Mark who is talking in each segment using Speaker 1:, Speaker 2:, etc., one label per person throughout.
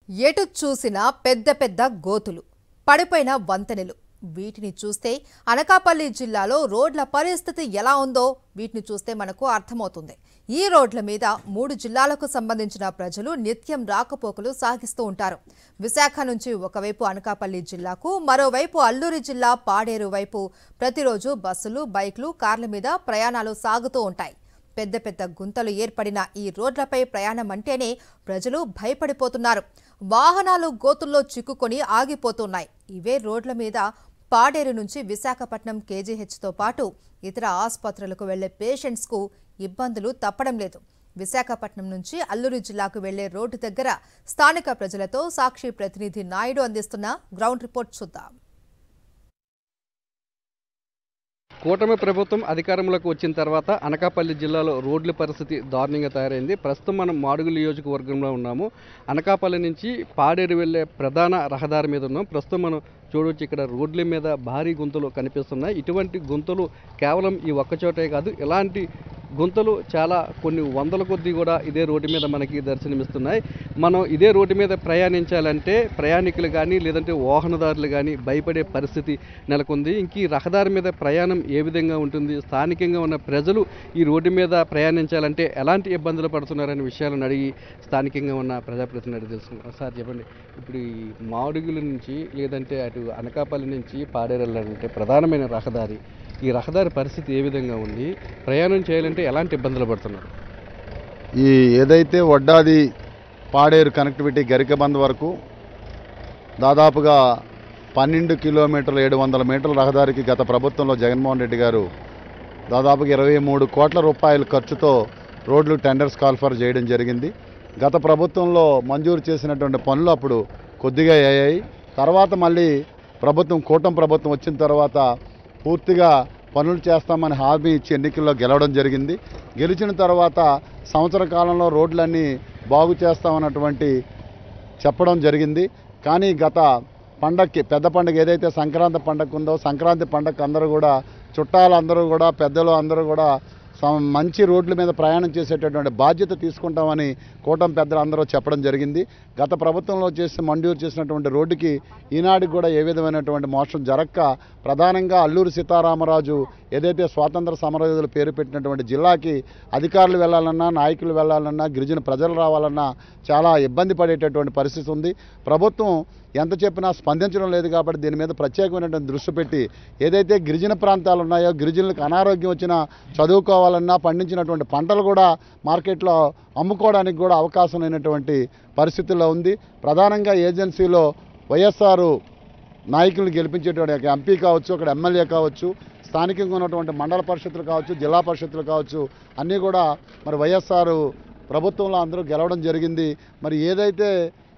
Speaker 1: ఎటు చూసినా పెద్ద పెద్ద గోతులు, పడిపోయిన వంతెనలు. వీటిని చూస్తే అనకాపల్లి జిల్లాలో రోడ్ల పరిస్థితి ఎలా ఉందో వీటిని చూస్తే మనకు అర్థమవుతుంది. ఈ రోడ్ల మీద 3 జిల్లాలకు సంబంధించిన ప్రజలు నిత్యం రాకపోకలు సాగిస్తూ ఉంటారు. విశాఖ నుంచి ఒకవైపు అనకాపల్లి జిల్లాకు, మరోవైపు అల్లూరి జిల్లా పాడేరు వైపు ప్రతిరోజు బస్సులు, బైక్లు, కార్ల మీద ప్రయాణాలు సాగుతూ ఉంటాయి. పెద్ద పెద్ద గుంతలు ఏర్పడిన ఈ రోడ్లపై ప్రయాణం అంటేనే ప్రజలు భయపడిపోతున్నారు. వాహనాలు గోతుల్లో చిక్కుకొని ఆగిపోతున్నాయి. ఇవే రోడ్ల మీద పాడేరు నుంచి విశాఖపట్నం కేజీహెచ్తో పాటు ఇతర ఆసుపత్రులకు వెళ్లే పేషెంట్స్కు ఇబ్బందులు తప్పడం లేదు. విశాఖపట్నం నుంచి అల్లూరి జిల్లాకు వెళ్లే రోడ్డు దగ్గర స్థానిక ప్రజలతో సాక్షి ప్రతినిధి నాయుడు అందిస్తున్న గ్రౌండ్ రిపోర్ట్ చూద్దాం.
Speaker 2: కూటమి ప్రభుత్వం అధికారంలోకి వచ్చిన తర్వాత అనకాపల్లి జిల్లాలో రోడ్ల పరిస్థితి దారుణంగా తయారైంది. ప్రస్తుతం మనం మాడుగుల నియోజకవర్గంలో ఉన్నాము. అనకాపల్లి నుంచి పాడేరు వెళ్లే ప్రధాన రహదారి మీద ఉన్నాం. ప్రస్తుతం మనం చూడవచ్చు, ఇక్కడ రోడ్ల మీద భారీ గుంతలు కనిపిస్తున్నాయి. ఇటువంటి గుంతలు కేవలం ఈ ఒక్కచోటే కాదు, ఇలాంటి గుంతలు చాలా కొన్ని వందల కొద్దీ కూడా ఇదే రోడ్డు మీద మనకి దర్శనమిస్తున్నాయి. మనం ఇదే రోడ్డు మీద ప్రయాణించాలంటే ప్రయాణికులు కానీ లేదంటే వాహనదారులు కానీ భయపడే పరిస్థితి నెలకొంది. ఇంక ఈ రహదారి మీద ప్రయాణం ఏ విధంగా ఉంటుంది, స్థానికంగా ఉన్న ప్రజలు ఈ రోడ్డు మీద ప్రయాణించాలంటే ఎలాంటి ఇబ్బందులు పడుతున్నారనే విషయాలను అడిగి స్థానికంగా ఉన్న ప్రజాప్రతినిధి తెలుసుకున్నాం. సార్ చెప్పండి, ఇప్పుడు ఈ మాడుగుల నుంచి లేదంటే అటు అనకాపల్లి నుంచి పాడేరు వెళ్ళాలంటే ప్రధానమైన రహదారి, ఈ రహదారి పరిస్థితి ఏ విధంగా ఉంది, ప్రయాణం చేయాలంటే ఎలాంటి ఇబ్బందులు పడుతున్నారు?
Speaker 3: ఈ ఏదైతే వడ్డాది పాడేరు కనెక్టివిటీ గరికబంద్ వరకు దాదాపుగా 12 కిలోమీటర్ల 700 మీటర్ల రహదారికి గత ప్రభుత్వంలో జగన్మోహన్ రెడ్డి గారు దాదాపుగా 23 కోట్ల రూపాయల ఖర్చుతో రోడ్లు టెండర్స్ కాల్ఫర్ చేయడం జరిగింది. గత ప్రభుత్వంలో మంజూరు చేసినటువంటి పనులు అప్పుడు కొద్దిగా అయ్యాయి. తర్వాత మళ్ళీ కూటమి ప్రభుత్వం వచ్చిన తర్వాత పూర్తిగా పనులు చేస్తామని హామీ ఇచ్చి ఎన్నికల్లో గెలవడం జరిగింది. గెలిచిన తర్వాత సంవత్సర కాలంలో రోడ్లన్నీ బాగు చేస్తామన్నటువంటి చెప్పడం జరిగింది. కానీ గత పండగకి, పెద్ద పండుగ ఏదైతే సంక్రాంతి పండగ ఉందో, సంక్రాంతి పండగకి అందరూ కూడా చుట్టాలందరూ కూడా, పెద్దలు అందరూ కూడా మంచి రోడ్ల మీద ప్రయాణం చేసేటటువంటి బాధ్యత తీసుకుంటామని కూటమి పెద్దలు అందరూ చెప్పడం జరిగింది. గత ప్రభుత్వంలో మంజూరు చేసినటువంటి రోడ్డుకి ఈనాటికి కూడా ఏ విధమైనటువంటి మోసం జరగక, ప్రధానంగా అల్లూరి సీతారామరాజు ఏదైతే స్వాతంత్ర సమరయోధులు పేరు పెట్టినటువంటి జిల్లాకి అధికారులు వెళ్ళాలన్నా, నాయకులు వెళ్ళాలన్నా, గిరిజన ప్రజలు రావాలన్నా చాలా ఇబ్బంది పడేటటువంటి పరిస్థితి ఉంది. ప్రభుత్వం ఎంత చెప్పినా స్పందించడం లేదు. కాబట్టి దీని మీద ప్రత్యేకమైనటువంటి దృష్టి పెట్టి ఏదైతే గిరిజన ప్రాంతాలు ఉన్నాయో, గిరిజనులకు అనారోగ్యం వచ్చినా, చదువుకోవాలన్నా, పండించినటువంటి పంటలు కూడా మార్కెట్లో అమ్ముకోవడానికి కూడా అవకాశం లేనటువంటి పరిస్థితుల్లో ఉంది. ప్రధానంగా ఏజెన్సీలో వైఎస్ఆర్ నాయకులను గెలిపించేటువంటి ఎంపీ కావచ్చు, అక్కడ ఎమ్మెల్యే కావచ్చు, స్థానికంగా ఉన్నటువంటి మండల పరిషత్తులు కావచ్చు, జిల్లా పరిషత్తులు కావచ్చు, అన్నీ కూడా మరి వైఎస్ఆర్ ప్రభుత్వంలో అందరూ గెలవడం జరిగింది. మరి ఏదైతే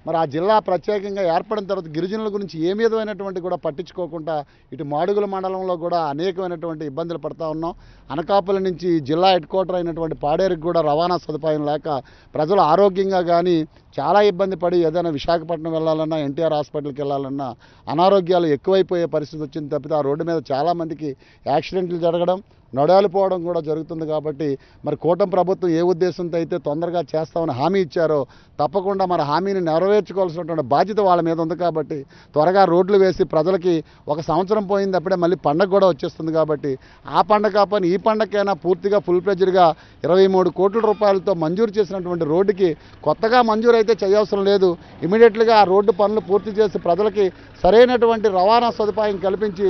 Speaker 3: ఆ జిల్లా ప్రత్యేకంగా ఏర్పడిన తర్వాత గిరిజనుల గురించి ఏ విధమైనటువంటి కూడా పట్టించుకోకుండా ఇటు మాడుగుల మండలంలో కూడా అనేకమైనటువంటి ఇబ్బందులు పడుతూ ఉన్నాం. అనకాపల్లి నుంచి జిల్లా హెడ్ క్వార్టర్ అయినటువంటి పాడేరుకి కూడా రవాణా సదుపాయం లేక ప్రజలు ఆరోగ్యంగా కానీ చాలా ఇబ్బంది పడి ఏదైనా విశాఖపట్నం వెళ్ళాలన్నా, ఎన్టీఆర్ హాస్పిటల్కి వెళ్ళాలన్నా అనారోగ్యాలు ఎక్కువైపోయే పరిస్థితి వచ్చింది. తప్పితే ఆ రోడ్డు మీద చాలామందికి యాక్సిడెంట్లు జరగడం, నడాలిపోవడం కూడా జరుగుతుంది. కాబట్టి మరి కూటమి ప్రభుత్వం ఏ ఉద్దేశంతో అయితే తొందరగా చేస్తామని హామీ ఇచ్చారో తప్పకుండా మరి హామీని నెరవేర్చుకోవాల్సినటువంటి బాధ్యత వాళ్ళ మీద ఉంది. కాబట్టి త్వరగా రోడ్లు వేసి ప్రజలకి ఒక సంవత్సరం పోయింది, అప్పుడే మళ్ళీ పండగ కూడా వచ్చేస్తుంది. కాబట్టి ఆ పండగ కాకపోయినా ఈ పండగకైనా పూర్తిగా ఫుల్ ఫ్లెడ్జ్డ్గా 23 కోట్ల రూపాయలతో మంజూరు చేసినటువంటి రోడ్డుకి కొత్తగా మంజూరు అయితే చేయవసరం లేదు. ఇమీడియట్గా ఆ రోడ్డు పనులు పూర్తి చేసి ప్రజలకి సరైనటువంటి రవాణా సదుపాయం కల్పించి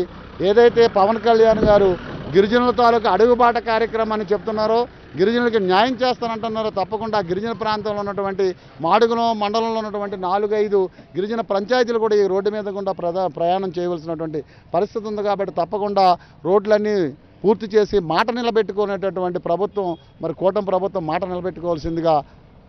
Speaker 3: ఏదైతే పవన్ కళ్యాణ్ గారు గిరిజనుల తాలూకు అడుగుబాట కార్యక్రమాన్ని చెప్తున్నారో, గిరిజనులకి న్యాయం చేస్తానంటున్నారో తప్పకుండా గిరిజన ప్రాంతంలో ఉన్నటువంటి మాడుగుల మండలంలో ఉన్నటువంటి 4-5 గిరిజన పంచాయతీలు కూడా ఈ రోడ్డు మీద గుండా ప్రయాణం చేయవలసినటువంటి పరిస్థితి ఉంది. కాబట్టి తప్పకుండా రోడ్లన్నీ పూర్తి చేసి మాట నిలబెట్టుకునేటటువంటి ప్రభుత్వం, మరి కూటమి ప్రభుత్వం మాట నిలబెట్టుకోవాల్సిందిగా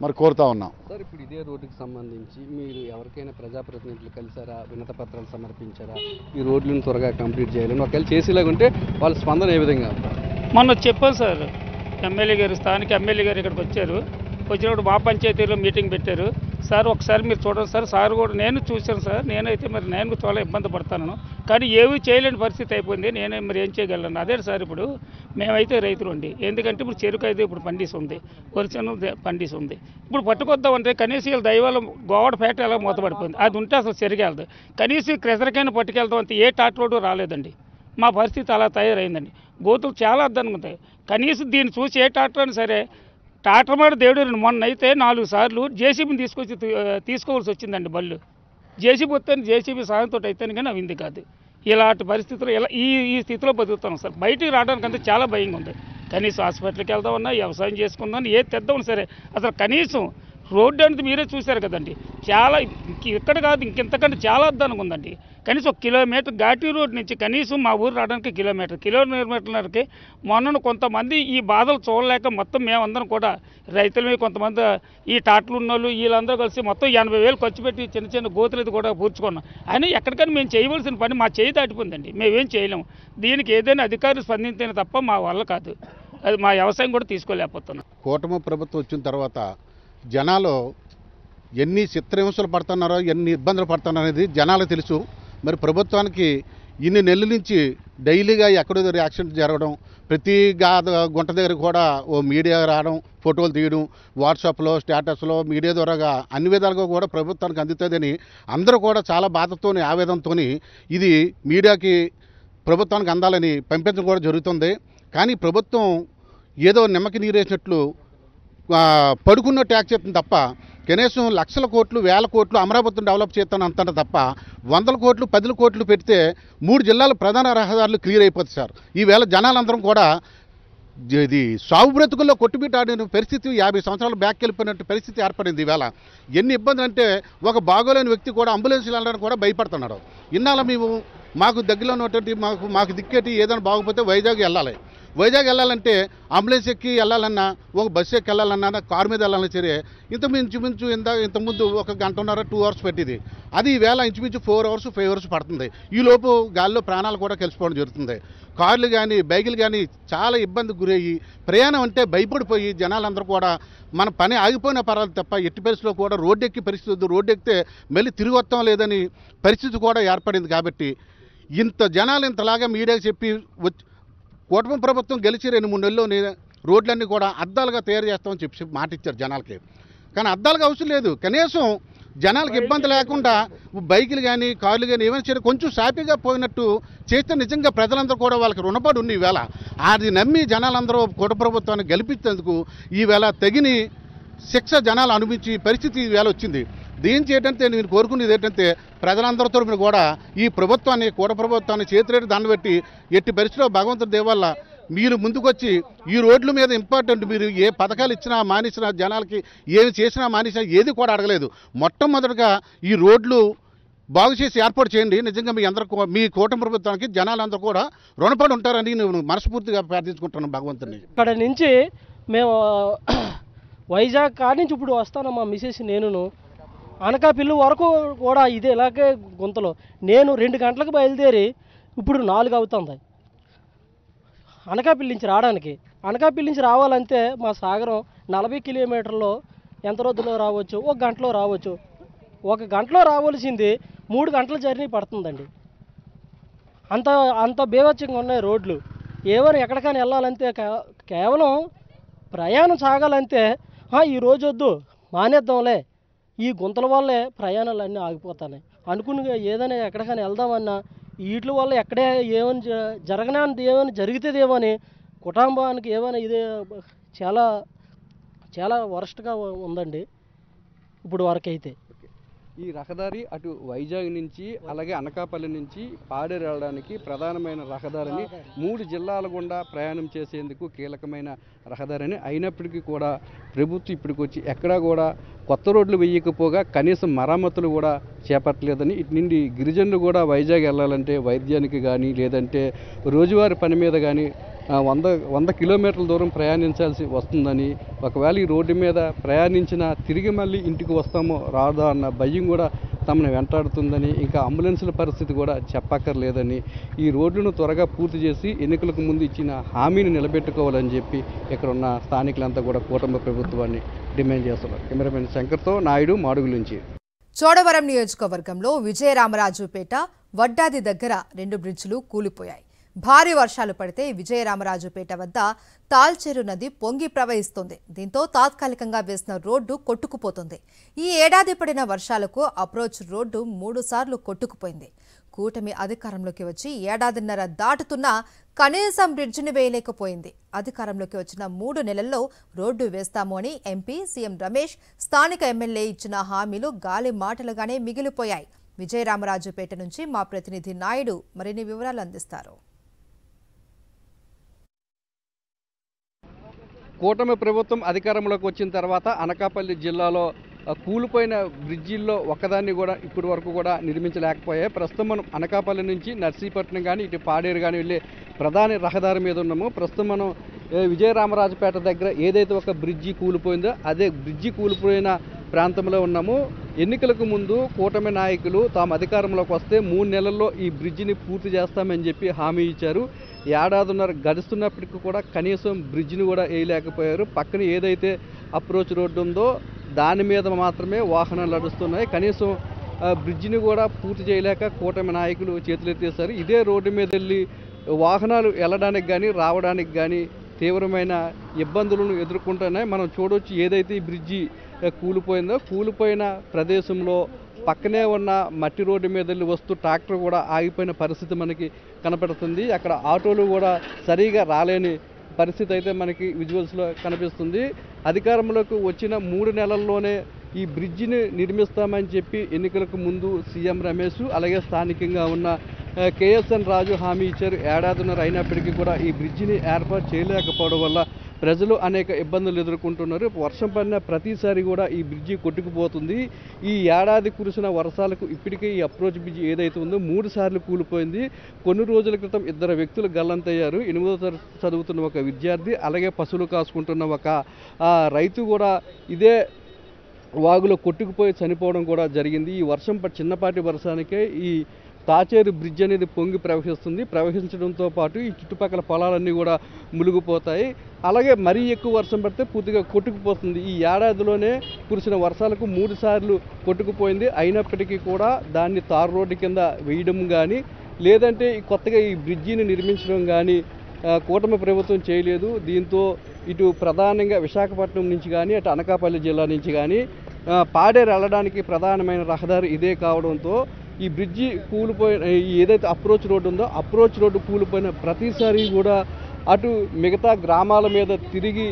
Speaker 3: మరి కోరుతా ఉన్నాం.
Speaker 2: సార్, ఇప్పుడు ఇదే రోడ్డుకి సంబంధించి మీరు ఎవరికైనా ప్రజాప్రతినిధులు కలిసారా, వినత పత్రాలు సమర్పించారా, ఈ రోడ్లను త్వరగా కంప్లీట్ చేయాలని? ఒకవేళ చేసేలాగుంటే వాళ్ళ స్పందన ఏ విధంగా?
Speaker 4: మొన్న చెప్పాం సార్, ఎమ్మెల్యే గారు, స్థానిక ఎమ్మెల్యే గారు ఇక్కడికి వచ్చారు. వచ్చినప్పుడు మా పంచాయతీలో మీటింగ్ పెట్టారు. సార్ ఒకసారి మీరు చూడండి సార్. సార్ కూడా నేను చూశాను సార్. నేనైతే మరి నేను చాలా ఇబ్బంది పడతాను, కానీ ఏమీ చేయలేని పరిస్థితి అయిపోయింది. నేనే మరి ఏం చేయగలను? అదే సార్, ఇప్పుడు మేమైతే రైతులు అండి. ఎందుకంటే ఇప్పుడు చెరుకు అయితే ఇప్పుడు పండిస్ ఉంది, వరిచను పండిస్ ఉంది. ఇప్పుడు పట్టుకొద్దామంటే కనీసం వీళ్ళ దైవాలు గోవాడ ఫ్యాక్టరీ ఎలా మూతపడిపోయింది. అది ఉంటే అసలు సరిగెళ్దు. కనీసం క్రెజర్కైనా పట్టుకెళ్తాం అంతే, ఏ టాక్టర్ రాలేదండి. మా పరిస్థితి అలా తయారైందండి. గోతులు చాలా అద్దానికి ఉంటాయి. కనీసం దీన్ని చూసి ఏ టాక్టర్ అయినా సరే, టాక్టర్ మాట దేవుడు మొన్న అయితే 4 సార్లు జేసీబీని తీసుకోవాల్సి వచ్చిందండి. బళ్ళు జేసీబీ వస్తాను, జేసీబీ సాయంతో అయితేనే కానీ అవింది కాదు. ఇలాంటి పరిస్థితుల్లో ఈ స్థితిలో బతుకుతాం సార్. బయటికి రావడానికంటే చాలా భయంగా ఉంది. కనీసం హాస్పిటల్కి వెళ్దామన్నా, వ్యవసాయం చేసుకుందామని ఏది తెద్దామని సరే, అసలు కనీసం రోడ్డు అనేది మీరే చూశారు కదండి. చాలా ఇక్కడ కాదు, ఇంకెంతకంటే చాలా అద్దానికి ఉందండి. కనీసం 1 కిలోమీటర్ ఘాటీ రోడ్ నుంచి కనీసం మా ఊరు రావడానికి కిలోమీటర్లకి మొన్న కొంతమంది ఈ బాధలు చూడలేక మొత్తం మేమందరం కూడా రైతులమే, కొంతమంది ఈ టాట్లు ఉన్నోళ్ళు వీళ్ళందరూ కలిసి మొత్తం 80,000 ఖర్చు పెట్టి చిన్న చిన్న గోతులు కూడా పూడ్చుకున్నాం. అయినా ఎక్కడికైనా మేము చేయవలసిన పని మా చేయి దాటిపోయిందండి. మేమేం చేయలేము. దీనికి ఏదైనా అధికారులు స్పందించిన తప్ప మా వల్ల కాదు. అది మా వ్యవసాయం కూడా తీసుకోలేకపోతున్నాం.
Speaker 5: కూటమి ప్రభుత్వం వచ్చిన తర్వాత జనాలు ఎన్ని చిత్రహింసలు పడుతున్నారో, ఎన్ని ఇబ్బందులు పడుతున్నారో అనేది జనాలకు తెలుసు. మరి ప్రభుత్వానికి ఇన్ని నెలల నుంచి డైలీగా ఎక్కడో యాక్సిడెంట్ జరగడం, ప్రతి గుంట దగ్గర కూడా ఓ మీడియా రావడం, ఫోటోలు తీయడం, వాట్సాప్లో స్టేటస్లో మీడియా ద్వారాగా అన్ని విధాలుగా కూడా ప్రభుత్వానికి అందుతుందని అందరూ కూడా చాలా బాధతోని, ఆవేదనతో ఇది మీడియాకి ప్రభుత్వానికి అందాలని పంపించడం కూడా జరుగుతుంది. కానీ ప్రభుత్వం ఏదో నిమ్మకి నీరేసినట్లు పడుకున్న ట్యాక్స్ చేస్తుంది తప్ప, కనీసం లక్షల కోట్లు, వేల కోట్లు అమరావతిని డెవలప్ చేస్తాను అంటారు తప్ప, 100 కోట్లు 10 కోట్లు పెడితే 3 జిల్లాల ప్రధాన రహదారులు క్లియర్ అయిపోతుంది సార్. ఈవేళ జనాలందరం కూడా ఇది సాగు బ్రతుకుల్లో కొట్టుబిట్టాడిన పరిస్థితి 50 సంవత్సరాలు బ్యాక్ వెళ్ళిపోయినట్టు పరిస్థితి ఏర్పడింది. ఈవేళ ఎన్ని ఇబ్బందులు అంటే, ఒక బాగోలేని వ్యక్తి కూడా అంబులెన్స్లు వెళ్ళడానికి కూడా భయపడుతున్నాడు. ఇన్నాళ్ళ మేము మాకు దగ్గరలో ఉన్నటువంటి మాకు దిక్కేటి ఏదైనా బాగోపోతే వైజాగ్ వెళ్ళాలి. వైజాగ్ వెళ్ళాలంటే అంబులెన్స్ ఎక్కి వెళ్ళాలన్నా, ఒక బస్సు ఎక్కి వెళ్ళాలన్నా, కారు మీద వెళ్ళాలన్నా సరే ఇంచుమించు ఇంతకుముందు 1 గంటన్నర 2 అవర్స్ పెట్టింది. అది ఈవేళ ఇంచుమించు 4 అవర్స్ 5 అవర్స్ పడుతుంది. ఈలోపు గాల్లో ప్రాణాలు కూడా కలిసిపోవడం జరుగుతుంది. కార్లు కానీ బైకులు కానీ చాలా ఇబ్బందికి గురయ్యి, ప్రయాణం అంటే భయపడిపోయి జనాలందరూ కూడా మన పని ఆగిపోయిన పర్వాలేదు తప్ప ఎట్టి పరిస్థితిలో కూడా రోడ్డు ఎక్కి పరిస్థితి వద్దు, రోడ్డు ఎక్కితే మళ్ళీ తిరిగి వస్తాం లేదని పరిస్థితి కూడా ఏర్పడింది. కాబట్టి ఇంత జనాలు ఇంతలాగా మీడియాకి చెప్పి కూటమి ప్రభుత్వం గెలిచి 2-3 నెలల్లోనే రోడ్లన్నీ కూడా అద్దాలుగా తయారు చేస్తామని చెప్పి మాట ఇచ్చారు జనాలకి. కానీ అద్దాలుగా అవసరం లేదు. కనీసం జనాలకు ఇబ్బంది లేకుండా బైకులు కానీ కార్లు కానీ ఏమైనా సరే కొంచెం సాఫీగా పోయినట్టు చేస్తే నిజంగా ప్రజలందరూ కూడా వాళ్ళకి రుణపడి ఉంది. ఈవేళ అది నమ్మి జనాలందరూ కూటమి ప్రభుత్వాన్ని గెలిపించేందుకు ఈవేళ తగిన శిక్ష జనాలు అనుభవించి పరిస్థితి ఈవేళ వచ్చింది. దీని ఏంటంటే నేను కోరుకునేది ఏంటంటే, ప్రజలందరి తరపున కూడా ఈ ప్రభుత్వాన్ని, కూటమి ప్రభుత్వాన్ని చేతిరేటు దండబెట్టి ఎట్టి పరిస్థితిలో భగవంతుడి దేవల్ల మీరు ముందుకొచ్చి ఈ రోడ్ల మీద ఇంపార్టెంట్, మీరు ఏ పథకాలు ఇచ్చినా మానేసినా, జనాలకి ఏమి చేసినా మానేసినా ఏది కూడా అడగలేదు. మొట్టమొదటిగా ఈ రోడ్లు బాగు చేసి ఏర్పాటు చేయండి. నిజంగా మీ కూటమి ప్రభుత్వానికి జనాలందరూ కూడా రుణపడి ఉంటారని నేను మనస్ఫూర్తిగా ప్రార్థించుకుంటున్నాను భగవంతుని.
Speaker 6: ఇక్కడ నుంచి మేము వైజాగ్ కాడి నుంచి ఇప్పుడు వస్తాను, మా మిసెస్ నేనును అనకాపల్లి వరకు కూడా ఇదే ఇలాగే గుంతలో. నేను 2 గంటలకు బయలుదేరి ఇప్పుడు 4 అవుతుంది అనకాపల్లి నుంచి రావడానికి. అనకాపల్లి నుంచి రావాలంటే మా సాగరం 40 కిలోమీటర్లో ఎంత రోజుల్లో రావచ్చు, 1 గంటలో రావచ్చు. 1 గంటలో రావాల్సింది 3 గంటల జర్నీ పడుతుందండి. అంత బీభత్సంగా ఉన్నాయి రోడ్లు. ఏమైనా ఎక్కడికైనా వెళ్ళాలంటే కేవలం ప్రయాణం సాగాలంటే ఈ రోజు వద్దు మానేద్దాంలే, ఈ గుంతల వల్లే ప్రయాణాలు అన్నీ ఆగిపోతాయి. అనుకుని ఏదైనా ఎక్కడికైనా వెళ్దామన్నా వీటి వల్ల ఎక్కడే ఏమైనా జరగనంది ఏమైనా జరుగుతుందేమో అని కుటుంబానికి ఏమైనా ఇదే చాలా చాలా వరస్ట్గా ఉందండి ఇప్పుడు వరకైతే.
Speaker 2: ఈ రహదారి అటు వైజాగ్ నుంచి అలాగే అనకాపల్లి నుంచి పాడేరు వెళ్ళడానికి ప్రధానమైన రహదారిని 3 జిల్లాల గుండా ప్రయాణం చేసేందుకు కీలకమైన రహదారిని అయినప్పటికీ కూడా ప్రభుత్వం ఇప్పటికొచ్చి ఎక్కడా కూడా కొత్త రోడ్లు వేయకపోగా కనీసం మరమ్మతులు కూడా చేపట్టలేదని, ఇటు నుండి గిరిజనులు కూడా వైజాగ్ వెళ్ళాలంటే వైద్యానికి కానీ లేదంటే రోజువారీ పని మీద కానీ 100 కిలోమీటర్ల దూరం ప్రయాణించాల్సి వస్తుందని, ఒకవేళ ఈ రోడ్డు మీద ప్రయాణించినా తిరిగి మళ్ళీ ఇంటికి వస్తామో రాదా అన్న భయం కూడా తమను వెంటాడుతుందని, ఇంకా అంబులెన్సుల పరిస్థితి కూడా చెప్పక్కర్లేదని, ఈ రోడ్లను త్వరగా పూర్తి చేసి ఎన్నికలకు ముందు ఇచ్చిన హామీని నిలబెట్టుకోవాలని చెప్పి ఇక్కడ ఉన్న స్థానికులంతా కూడా కూటమి ప్రభుత్వాన్ని డిమాండ్ చేస్తున్నారు. కెమెరామెన్ శంకర్తో నాయుడు, మాడుగుల నుంచి.
Speaker 1: చోడవరం నియోజకవర్గంలో విజయరామరాజుపేట వడ్డాది దగ్గర 2 బ్రిడ్జిలు కూలిపోయాయి. భారీ వర్షాలు పడితే విజయరామరాజుపేట వద్ద తాల్చెరు నది పొంగి ప్రవహిస్తుంది. దీంతో తాత్కాలికంగా వేసిన రోడ్డు కొట్టుకుపోతుంది. ఈ ఏడాది పడిన వర్షాలకు అప్రోచ్ రోడ్డు 3 సార్లు కొట్టుకుపోయింది. కూటమి అధికారంలోకి వచ్చి ఏడాదిన్నర దాటుతున్నా కనీసం బ్రిడ్జిని వేయలేకపోయింది. అధికారంలోకి వచ్చిన 3 నెలల్లో రోడ్డు వేస్తాము అని ఎంపీ సీఎం రమేష్, స్థానిక ఎమ్మెల్యే ఇచ్చిన హామీలు గాలి మాటలుగానే మిగిలిపోయాయి. విజయరామరాజుపేట నుంచి మా ప్రతినిధి నాయుడు మరిన్ని వివరాలు అందిస్తారు.
Speaker 2: కూటమి ప్రభుత్వం అధికారంలోకి వచ్చిన తర్వాత అనకాపల్లి జిల్లాలో కూలిపోయిన బ్రిడ్జిల్లో ఒకదాన్ని కూడా ఇప్పటి వరకు కూడా నిర్మించలేకపోయాయి. ప్రస్తుతం మనం అనకాపల్లి నుంచి నర్సీపట్నం కానీ ఇటు పాడేరు కానీ వెళ్ళే ప్రధాన రహదారి మీద ఉన్నాము. ప్రస్తుతం మనం విజయరామరాజుపేట దగ్గర ఏదైతే ఒక బ్రిడ్జి కూలిపోయిందో అదే బ్రిడ్జి కూలిపోయిన ప్రాంతంలో ఉన్నాము. ఎన్నికలకు ముందు కూటమి నాయకులు తాము అధికారంలోకి వస్తే 3 నెలల్లో ఈ బ్రిడ్జిని పూర్తి చేస్తామని చెప్పి హామీ ఇచ్చారు. ఏడాదిన్నర గడుస్తున్నప్పటికీ కూడా కనీసం బ్రిడ్జిని కూడా వేయలేకపోయారు. పక్కన ఏదైతే అప్రోచ్ రోడ్డు ఉందో దాని మీద మాత్రమే వాహనాలు నడుస్తున్నాయి. కనీసం బ్రిడ్జిని కూడా పూర్తి చేయలేక కూటమి నాయకులు చేతులెత్తేశారు. ఇదే రోడ్డు మీద వెళ్ళి వాహనాలు వెళ్ళడానికి కానీ రావడానికి కానీ తీవ్రమైన ఇబ్బందులను ఎదుర్కొంటున్నాయి. మనం చూడవచ్చు ఏదైతే ఈ బ్రిడ్జి కూలిపోయిందో కూలిపోయిన ప్రదేశంలో పక్కనే ఉన్న మట్టి రోడ్డు మీద వెళ్ళి వస్తూ ట్రాక్టర్ కూడా ఆగిపోయిన పరిస్థితి మనకి కనపడుతుంది. అక్కడ ఆటోలు కూడా సరిగా రాలేని పరిస్థితి అయితే మనకి విజువల్స్లో కనిపిస్తుంది. అధికారంలోకి వచ్చిన 3 నెలల్లోనే ఈ బ్రిడ్జిని నిర్మిస్తామని చెప్పి ఎన్నికలకు ముందు సీఎం రమేష్ అలాగే స్థానికంగా ఉన్న కేఎస్ఎన్ రాజు హామీ ఇచ్చారు. ఏడాదిన్నర అయినప్పటికీ కూడా ఈ బ్రిడ్జిని ఏర్పాటు చేయలేకపోవడం వల్ల ప్రజలు అనేక ఇబ్బందులు ఎదుర్కొంటున్నారు. వర్షం పడిన ప్రతిసారి కూడా ఈ బ్రిడ్జి కొట్టుకుపోతుంది. ఈ ఏడాది కురిసిన వర్షాలకు ఇప్పటికే ఈ అప్రోచ్ బ్రిడ్జి ఏదైతే ఉందో 3 సార్లు కూలిపోయింది. కొన్ని రోజుల క్రితం 2 వ్యక్తులు గల్లంతయ్యారు. 8వ తరగతి చదువుతున్న ఒక విద్యార్థి అలాగే పశువులు కాసుకుంటున్న ఒక రైతు కూడా ఇదే వాగులో కొట్టుకుపోయి చనిపోవడం కూడా జరిగింది. ఈ వర్షం చిన్నపాటి వర్షానికే ఈ తాచేరు బ్రిడ్జ్ అనేది పొంగి ప్రవహించడంతో పాటు ఈ చుట్టుపక్కల పొలాలన్నీ కూడా మునిగిపోతాయి. అలాగే మరీ ఎక్కువ వర్షం పడితే పూర్తిగా కొట్టుకుపోతుంది. ఈ ఏడాదిలోనే కురిసిన వర్షాలకు 3 సార్లు కొట్టుకుపోయింది. అయినప్పటికీ కూడా దాన్ని తారు రోడ్డు కింద వేయడం కానీ లేదంటే కొత్తగా ఈ బ్రిడ్జిని నిర్మించడం కానీ కూటమి ప్రభుత్వం చేయలేదు. దీంతో ఇటు ప్రధానంగా విశాఖపట్నం నుంచి కానీ అటు అనకాపల్లి జిల్లా నుంచి కానీ పాడేరు వెళ్ళడానికి ప్రధానమైన రహదారి ఇదే కావడంతో ఈ బ్రిడ్జి కూలిపోయిన ఏదైతే అప్రోచ్ రోడ్డు ఉందో అప్రోచ్ రోడ్డు కూలిపోయిన ప్రతిసారి కూడా అటు మిగతా గ్రామాల మీద తిరిగి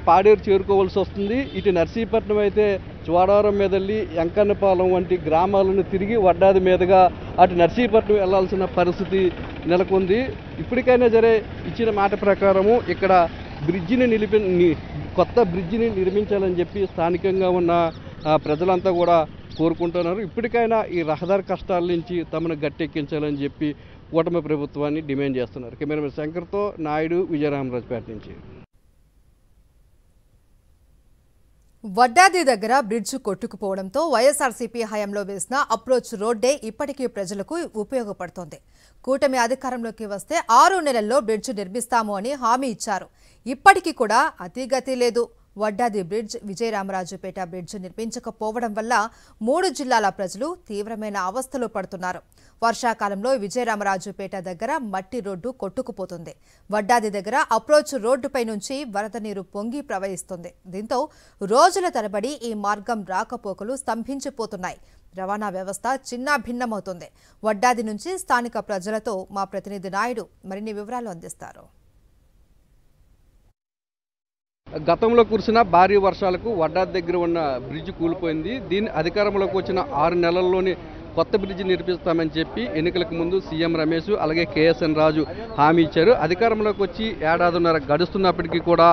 Speaker 2: పాడేరు చేరుకోవాల్సి వస్తుంది. ఇటు నర్సీపట్నం అయితే చోడవరం మీద వెళ్ళి ఎంకన్నపాలెం వంటి గ్రామాలను తిరిగి వడ్డాది మీదుగా అటు నర్సీపట్నం వెళ్లాల్సిన పరిస్థితి నెలకొంది. ఇప్పటికైనా సరే ఇచ్చిన మాట ప్రకారము ఇక్కడ కొత్త బ్రిడ్జిని నిర్మించాలని చెప్పి స్థానికంగా ఉన్న ప్రజలంతా కూడా కోరుకుంటున్నారు. ఇప్పటికైనా ఈ రహదారి కష్టాల నుంచి తమను గట్టెక్కించాలని చెప్పి కూటమి ప్రభుత్వాన్ని డిమాండ్ చేస్తున్నారు. కెమెరామెన్ శంకర్తో నాయుడు, విజయరామరాజుపేట నుంచి.
Speaker 1: వడ్డాది దగ్గర బ్రిడ్జ్ కొట్టుకుపోవడంతో వైఎస్ఆర్సీపీ హయాంలో వేసిన అప్రోచ్ రోడ్డే ఇప్పటికీ ప్రజలకు ఉపయోగపడుతోంది. కూటమి అధికారంలోకి వస్తే 6 నెలల్లో బ్రిడ్జ్ నిర్మిస్తాము అని హామీ ఇచ్చారు. ఇప్పటికీ కూడా అతిగతి లేదు. వడ్డాది బ్రిడ్జ్, విజయరామరాజుపేట బ్రిడ్జ్ నిర్మించకపోవడం వల్ల 3 జిల్లాల ప్రజలు తీవ్రమైన అవస్థలు పడుతున్నారు. వర్షాకాలంలో విజయరామరాజుపేట దగ్గర మట్టి రోడ్డు కొట్టుకుపోతుంది. వడ్డాది దగ్గర అప్రోచ్ రోడ్డుపై నుంచి వరద నీరు పొంగి ప్రవహిస్తుంది. దీంతో రోజుల తరబడి ఈ మార్గం రాకపోకలు స్తంభించిపోతున్నాయి. రవాణా వ్యవస్థ చిన్నాభిన్నమవుతుంది. వడ్డాది నుంచి స్థానిక ప్రజలతో మా ప్రతినిధి నాయుడు మరిన్ని వివరాలు అందిస్తారు.
Speaker 2: గతంలో కురిసిన భారీ వర్షాలకు వడ్డాది దగ్గర ఉన్న బ్రిడ్జ్ కూలిపోయింది. దీన్ని అధికారంలోకి వచ్చిన 6 నెలల్లోనే కొత్త బ్రిడ్జి నిర్మిస్తామని చెప్పి ఎన్నికలకు ముందు సీఎం రమేష్ అలాగే కేఎస్ఎన్ రాజు హామీ ఇచ్చారు. అధికారంలోకి వచ్చి ఏడాదిన్నర గడుస్తున్నప్పటికీ కూడా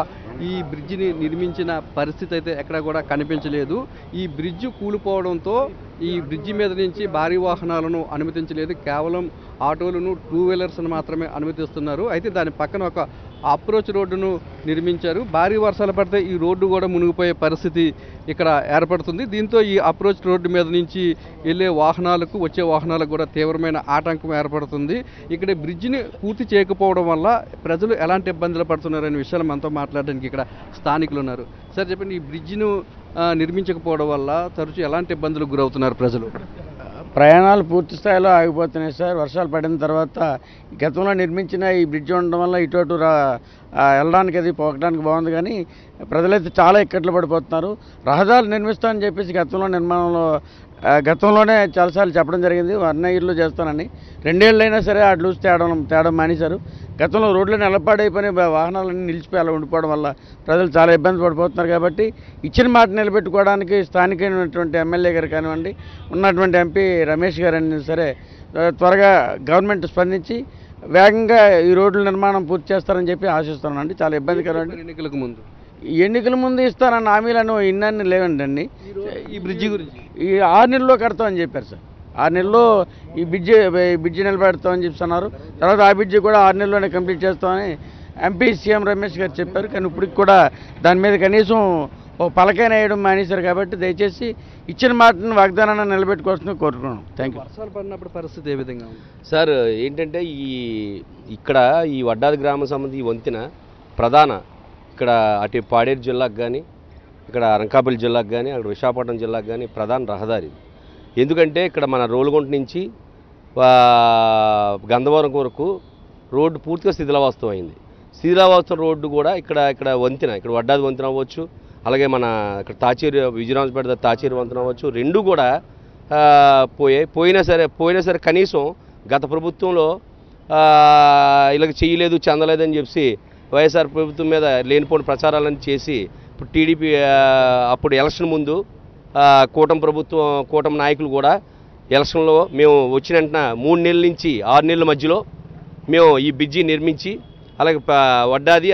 Speaker 2: ఈ బ్రిడ్జిని నిర్మించిన పరిస్థితి అయితే ఎక్కడా కూడా కనిపించలేదు. ఈ బ్రిడ్జ్ కూలిపోవడంతో ఈ బ్రిడ్జి మీద నుంచి భారీ వాహనాలను అనుమతించలేదు. కేవలం ఆటోలను, 2 వీలర్స్ను మాత్రమే అనుమతిస్తున్నారు. అయితే దాని పక్కన ఒక అప్రోచ్ రోడ్డును నిర్మించారు. భారీ వర్షాలు పడితే ఈ రోడ్డు కూడా మునిగిపోయే పరిస్థితి ఇక్కడ ఏర్పడుతుంది. దీంతో ఈ అప్రోచ్ రోడ్డు మీద నుంచి వెళ్ళే వాహనాలకు, వచ్చే వాహనాలకు కూడా తీవ్రమైన ఆటంకం ఏర్పడుతుంది. ఇక్కడ బ్రిడ్జిని పూర్తి చేయకపోవడం వల్ల ప్రజలు ఎలాంటి ఇబ్బందులు పడుతున్నారనే విషయాలు మనతో మాట్లాడడానికి ఇక్కడ స్థానికులు ఉన్నారు. సార్ చెప్పండి, ఈ బ్రిడ్జిను నిర్మించకపోవడం వల్ల తరచూ ఎలాంటి ఇబ్బందులకు గురవుతున్నారు ప్రజలు?
Speaker 7: ప్రయాణాలు పూర్తి స్థాయిలో ఆగిపోతున్నాయి సార్. వర్షాలు పడిన తర్వాత గతంలో నిర్మించిన ఈ బ్రిడ్జ్ ఉండడం వల్ల ఇటు వెళ్ళడానికి అది పోకడానికి బాగుంది, కానీ ప్రజలైతే చాలా ఇక్కట్లు పడిపోతున్నారు. రహదారులు నిర్మిస్తామని చెప్పేసి గతంలోనే చాలాసార్లు చెప్పడం జరిగింది, 1 ఇయర్లో చేస్తానని. 2 ఏళ్ళైనా సరే ఆ లూజ్ తేడం మానేశారు. గతంలో రోడ్లు నిలబడైపోయి వాహనాలన్నీ నిలిచిపోయి అలా ఉండిపోవడం వల్ల ప్రజలు చాలా ఇబ్బంది పడిపోతున్నారు. కాబట్టి ఇచ్చిన మాట నిలబెట్టుకోవడానికి స్థానికమైనటువంటి ఎమ్మెల్యే గారు కానివ్వండి, ఉన్నటువంటి ఎంపీ రమేష్ గారు అయినా సరే త్వరగా గవర్నమెంట్ స్పందించి వేగంగా ఈ రోడ్ల నిర్మాణం పూర్తి చేస్తారని చెప్పి ఆశిస్తున్నానండి. చాలా ఇబ్బందికరమండి. ఎన్నికల ముందు ఇస్తారన్న హామీలను ఇన్ని లేవండి.
Speaker 2: ఈ బ్రిడ్జి గురించి
Speaker 7: ఈ 6 నెలల్లో కడతామని చెప్పారు సార్. 6 నెలల్లో ఈ బ్రిడ్జి నిలబెడతామని చెప్తున్నారు. తర్వాత ఆ బ్రిడ్జి కూడా 6 నెలల్లోనే కంప్లీట్ చేస్తామని ఎంపీ సీఎం రమేష్ గారు చెప్పారు. కానీ ఇప్పటికి కూడా దాని మీద కనీసం ఒక పలకైన వేయడం మానేశారు. కాబట్టి దయచేసి ఇచ్చిన మాటను వాగ్దానాన్ని నిలబెట్టుకోవాల్సింది కోరుకున్నాం. Thank you.
Speaker 2: వర్షాలు పడినప్పుడు పరిస్థితి ఏ విధంగా ఉంది
Speaker 8: సార్? ఏంటంటే ఇక్కడ ఈ వడ్డాది గ్రామం సంబంధించి ఈ వంతెన ప్రధాన ఇక్కడ అటు పాడేరు జిల్లాకు కానీ, ఇక్కడ అనకాపల్లి జిల్లాకు కానీ, అక్కడ విశాఖపట్నం జిల్లాకు కానీ ప్రధాన రహదారి. ఎందుకంటే ఇక్కడ మన రోలుగుంట నుంచి గంధవరం వరకు రోడ్డు పూర్తిగా శిథిలావస్థ అయింది. శిథిలావస్థ రోడ్డు కూడా ఇక్కడ వంతెన, ఇక్కడ వడ్డాది వంతెన అవ్వచ్చు, అలాగే మన ఇక్కడ తాచేరు విజయరామపేట తాచేరు వంతెన అవ్వచ్చు, 2 కూడా పోయినా సరే కనీసం గత ప్రభుత్వంలో ఇలాగ చేయలేదు, చెందలేదని చెప్పి వైఎస్ఆర్ ప్రభుత్వం మీద లేనిపోని ప్రచారాలను చేసి ఇప్పుడు టీడీపీ అప్పుడు ఎలక్షన్ ముందు కూటమి నాయకులు కూడా ఎలక్షన్లో మేము వచ్చిన వెంటనే 3 నెలల నుంచి 6 నెలల మధ్యలో మేము ఈ బ్రిడ్జి నిర్మించి, అలాగే వడ్డాది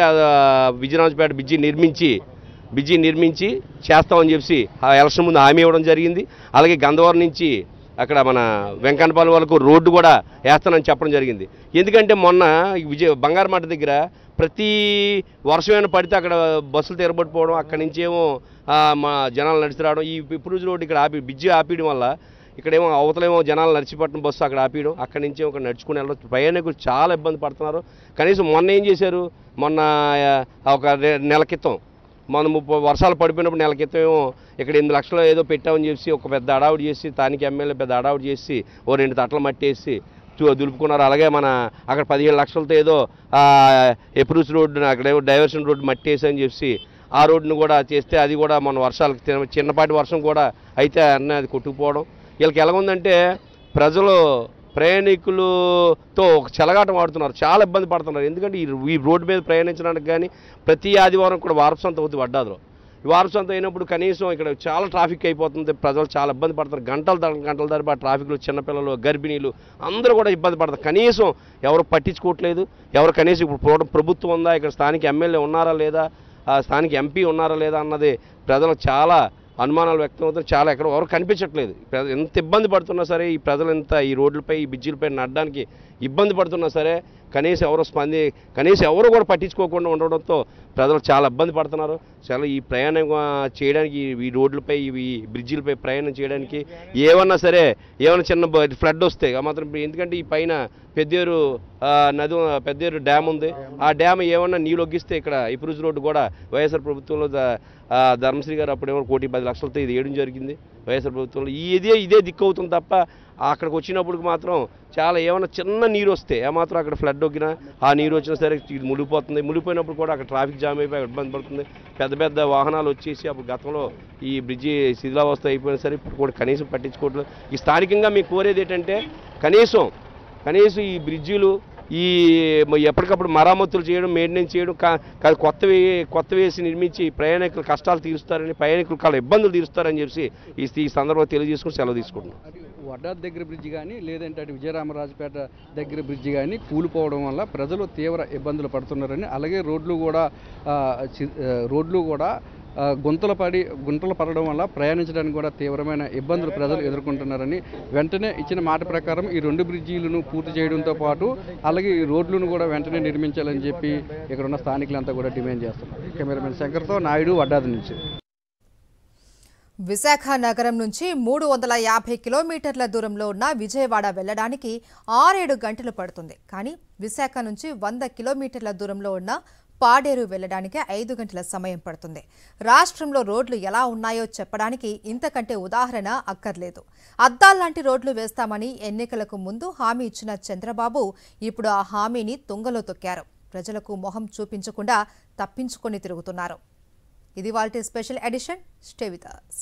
Speaker 8: విజయరామపేట బ్రిడ్జి నిర్మించి చేస్తామని చెప్పి ఆ ఎలక్షన్ ముందు హామీ ఇవ్వడం జరిగింది. అలాగే గంధవరం నుంచి అక్కడ మన వెంకన్నపాలెం వరకు రోడ్డు కూడా వేస్తానని చెప్పడం జరిగింది. ఎందుకంటే మొన్న బంగారమాట దగ్గర ప్రతి వర్షమైనా పడితే అక్కడ బస్సులు తిరగబడిపోవడం, అక్కడి నుంచి ఏమో మా జనాలు నడిచి రావడం, ఈ పిప్రూజ్ రోడ్డు ఇక్కడ బ్రిడ్జి ఆపేయడం వల్ల ఇక్కడేమో అవతలేమో జనాలు నడిచిపట్టిన బస్సు అక్కడ ఆపేయడం, అక్కడి నుంచి ఒక నడుచుకుని వెళ్ళడం, ప్రయాణికులు చాలా ఇబ్బంది పడుతున్నారు. కనీసం మొన్న ఏం చేశారు, మొన్న ఒక నెల క్రితం మనం వర్షాలు పడిపోయినప్పుడు నెల క్రితం ఏమో ఇక్కడ 8 లక్షలు ఏదో పెట్టామని చెప్పి ఒక పెద్ద అడావుడి చేసి, స్థానిక ఎమ్మెల్యే పెద్ద అడావుడి చేసి 2 తట్టలు మట్టేసి దులుపుకున్నారు. అలాగే అక్కడ 17 లక్షలతో ఏదో ఎప్రూస్ రోడ్డు అక్కడేమో డైవర్షన్ రోడ్డు మట్టేసి అని చెప్పి ఆ రోడ్డును కూడా చేస్తే అది కూడా మన వర్షాలకు చిన్నపాటి వర్షం కూడా అయితే అది కొట్టుకుపోవడం. వీళ్ళకి ఎలాగుందంటే ప్రజలు ప్రయాణికులతో ఒక చెలగాటం ఆడుతున్నారు, చాలా ఇబ్బంది పడుతున్నారు. ఎందుకంటే ఈ రోడ్డు మీద ప్రయాణించడానికి కానీ ప్రతి ఆదివారం కూడా వారపు సంత అవుతుంది వడ్డాదిలో. ఈ వారపు సంత అయినప్పుడు కనీసం ఇక్కడ చాలా ట్రాఫిక్ అయిపోతుంది, ప్రజలు చాలా ఇబ్బంది పడతారు. గంటల తరబడి ట్రాఫిక్లో చిన్నపిల్లలు, గర్భిణీలు అందరూ కూడా ఇబ్బంది పడతారు. కనీసం ఎవరు పట్టించుకోవట్లేదు. ఎవరు కనీసం ఇప్పుడు ప్రభుత్వం ఉందా, ఇక్కడ స్థానిక ఎమ్మెల్యే ఉన్నారా లేదా, స్థానిక ఎంపీ ఉన్నారా లేదా అన్నది ప్రజలు చాలా అనుమానాలు వ్యక్తం అవుతారు. చాలా ఎవరు కనిపించట్లేదు. ఎంత ఇబ్బంది పడుతున్నా సరే ఈ ప్రజలు ఈ రోడ్లపై ఈ బ్రిడ్జిలపై నడడానికి ఇబ్బంది పడుతున్నా సరే కనీసం ఎవరు కూడా పట్టించుకోకుండా ఉండడంతో ప్రజలు చాలా ఇబ్బంది పడుతున్నారు. చాలా ఈ ప్రయాణం చేయడానికి ఈ రోడ్లపై ఈ బ్రిడ్జిలపై ప్రయాణం చేయడానికి ఏమన్నా చిన్న ఫ్లడ్ వస్తే మాత్రం, ఎందుకంటే ఈ పైన పెద్దేరు డ్యామ్ ఉంది. ఆ డ్యామ్ ఏమన్నా నీళ్ళు ఒగ్గిస్తే ఇక్కడ ఇప్రూజ్ రోడ్డు కూడా వైఎస్ఆర్ ప్రభుత్వంలో ధర్మశ్రీ గారు అప్పుడేమో 1,10 లక్షలతో ఇది వేయడం జరిగింది వైఎస్ఆర్ ప్రభుత్వంలో. ఇదే దిక్కు అవుతుంది తప్ప అక్కడికి వచ్చినప్పుడు మాత్రం చాలా ఏమైనా చిన్న నీరు వస్తే ఏమాత్రం అక్కడ ఫ్లడ్ ఒగ్గినా ఆ నీరు వచ్చినా సరే ఇది మునిగిపోతుంది. మునిగిపోయినప్పుడు కూడా అక్కడ ట్రాఫిక్ జామ్ అయిపోయి ఇబ్బంది పడుతుంది. పెద్ద వాహనాలు వచ్చేసి అప్పుడు గతంలో ఈ బ్రిడ్జి శిథిలావస్థ అయిపోయినా సరే ఇప్పుడు కూడా కనీసం పట్టించుకోవట్లేదు. ఈ స్థానికంగా మీకు కోరేది ఏంటంటే కనీసం ఈ బ్రిడ్జిలు ఎప్పటికప్పుడు మరామతులు చేయడం, మెయింటెనెన్స్ చేయడం, కొత్త వేసి నిర్మించి ప్రయాణికుల కష్టాలు తీరుస్తారని, ప్రయాణికుల కాల ఇబ్బందులు తీరుస్తారని చెప్పి ఈ సందర్భంగా తెలియజేసుకుని సెలవు తీసుకుంటున్నాం.
Speaker 2: వడ్డాది దగ్గర బ్రిడ్జి కానీ లేదంటే అటు విజయరామరాజపేట దగ్గర బ్రిడ్జి కానీ కూలిపోవడం వల్ల ప్రజలు తీవ్ర ఇబ్బందులు పడుతున్నారని, అలాగే రోడ్లు కూడా గుంతలు పడడం వల్ల ప్రయాణించడానికి కూడా తీవ్రమైన ఇబ్బందులు ప్రజలు ఎదుర్కొంటున్నారని, వెంటనే ఇచ్చిన మాట ప్రకారం ఈ 2 బ్రిడ్జీలను పూర్తి చేయడంతో పాటు అలాగే ఈ రోడ్లను కూడా వెంటనే నిర్మించాలని చెప్పి ఇక్కడ ఉన్న స్థానికులంతా కూడా డిమాండ్ చేస్తున్నారు. కెమెరామెన్ శంకర్తో నాయుడు, వడ్డాది నుంచి.
Speaker 1: విశాఖ నగరం నుంచి 350 కిలోమీటర్ల దూరంలో ఉన్న విజయవాడ వెళ్లడానికి 6-7 గంటలు పడుతుంది. కానీ విశాఖ నుంచి 100 కిలోమీటర్ల దూరంలో ఉన్న పాడేరు వెళ్లడానికి 5 గంటల సమయం పడుతుంది. రాష్ట్రంలో రోడ్లు ఎలా ఉన్నాయో చెప్పడానికి ఇంతకంటే ఉదాహరణ అక్కర్లేదు. అద్దాల్లాంటి రోడ్లు వేస్తామని ఎన్నికలకు ముందు హామీ ఇచ్చిన చంద్రబాబు ఇప్పుడు ఆ హామీని తుంగలో తొక్కారు. ప్రజలకు మొహం చూపించకుండా తప్పించుకొని తిరుగుతున్నారు. ఇది వాల్టి special edition. Stay with us.